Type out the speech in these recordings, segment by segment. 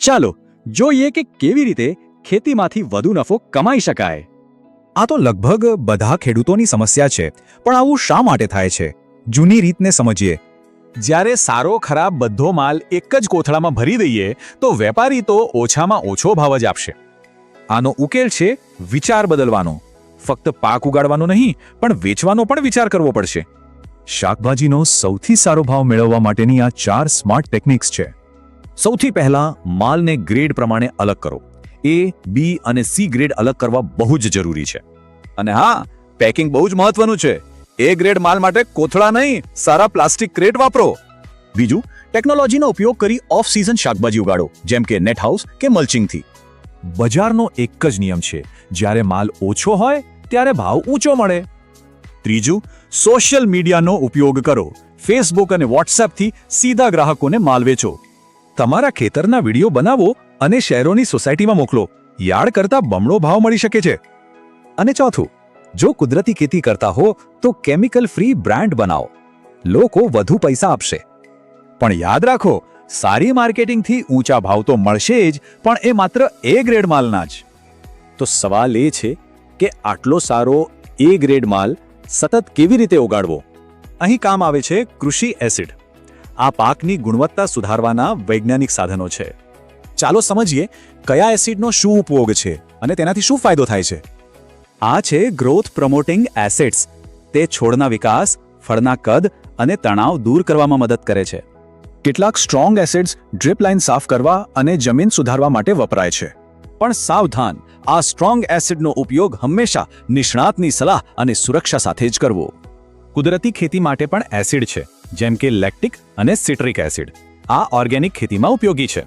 ચાલો જોઈએ કે કેવી રીતે ખેતીમાંથી વધુ નફો કમાઈ શકાય. આ તો લગભગ બધા ખેડૂતોની સમસ્યા છે, પણ આવું શા માટે થાય છે? જૂની રીતને સમજીએ. જ્યારે સારો ખરાબ બધો માલ એક જ કોથળામાં ભરી દઈએ તો વેપારી તો ઓછામાં ઓછો ભાવ જ આપશે. આનો ઉકેલ છે વિચાર બદલવાનો. ફક્ત પાક ઉગાડવાનો નહીં, પણ વેચવાનો પણ વિચાર કરવો પડશે. શાકભાજીનો સૌથી સારો ભાવ મેળવવા માટેની આ 4 સ્માર્ટ ટેકનિક્સ છે. સૌથી પહેલા માલને ગ્રેડ પ્રમાણે અલગ કરો. A, B અને C ગ્રેડ અલગ કરવા બહુ જ જરૂરી છે. અને હા, પેકિંગ બહુ જ મહત્વનું છે. એ ગ્રેડ માલ માટે કોથળા નહીં, સારા પ્લાસ્ટિક ક્રેટ વાપરો. બીજું, ટેકનોલોજીનો ઉપયોગ કરી ઓફ સિઝન શાકભાજી ઉગાડો, જેમ કે નેટ હાઉસ કે મલ્ચિંગથી. બજારનો એક જ નિયમ છે, જ્યારે માલ ઓછો હોય ત્યારે ભાવ ઊંચો મળે. ત્રીજું, સોશિયલ મીડિયાનો ઉપયોગ કરો. ફેસબુક અને વોટ્સએપથી સીધા ગ્રાહકોને માલ વેચો. તમારા ખેતરના વિડીયો બનાવો અને શહેરોની સોસાયટીમાં મોકલો. યાર્ડ કરતાં બમણો ભાવ મળી શકે છે. અને ચોથું, જો કુદરતી ખેતી કરતા હો તો કેમિકલ ફ્રી બ્રાન્ડ બનાવો. લોકો વધુ પૈસા આપશે. પણ યાદ રાખો, સારી માર્કેટિંગથી ઊંચા ભાવ તો મળશે જ, પણ એ માત્ર A ગ્રેડ માલના જ. તો સવાલ એ છે કે આટલો સારો A ગ્રેડ માલ સતત કેવી રીતે ઉગાડવો? અહીં કામ આવે છે કૃષિ એસિડ. આ પાકની ગુણવત્તા સુધારવાના વૈજ્ઞાનિક સાધનો છે. ચાલો સમજીએ કયા એસિડનો શું ઉપયોગ છે અને તેનાથી શું ફાયદો થાય છે. આ છે ગ્રોથ પ્રમોટિંગ એસિડ્સ. તે છોડના વિકાસ, ફળના કદ અને તણાવ દૂર કરવામાં મદદ કરે છે. કેટલાક સ્ટ્રોંગ એસિડ્સ ડ્રીપ લાઇન સાફ કરવા અને જમીન સુધારવા માટે વપરાય છે. પણ સાવધાન, આ સ્ટ્રોંગ એસિડનો ઉપયોગ હંમેશા નિષ્ણાતની સલાહ અને સુરક્ષા સાથે જ કરવો. કુદરતી ખેતી માટે પણ એસિડ છે, જેમ કે લેક્ટિક અને સિટ્રિક એસિડ. આ ઓર્ગેનિક ખેતીમાં ઉપયોગી છે.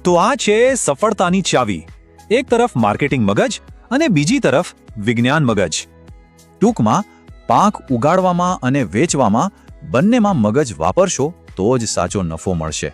તો આ છે સફળતાની ચાવી. એક તરફ માર્કેટિંગ મગજ અને બીજી તરફ વિજ્ઞાન મગજ. ટૂંકમાં, પાક ઉગાડવામાં અને વેચવામાં બંનેમાં મગજ વાપરશો તો જ સાચો નફો મળશે.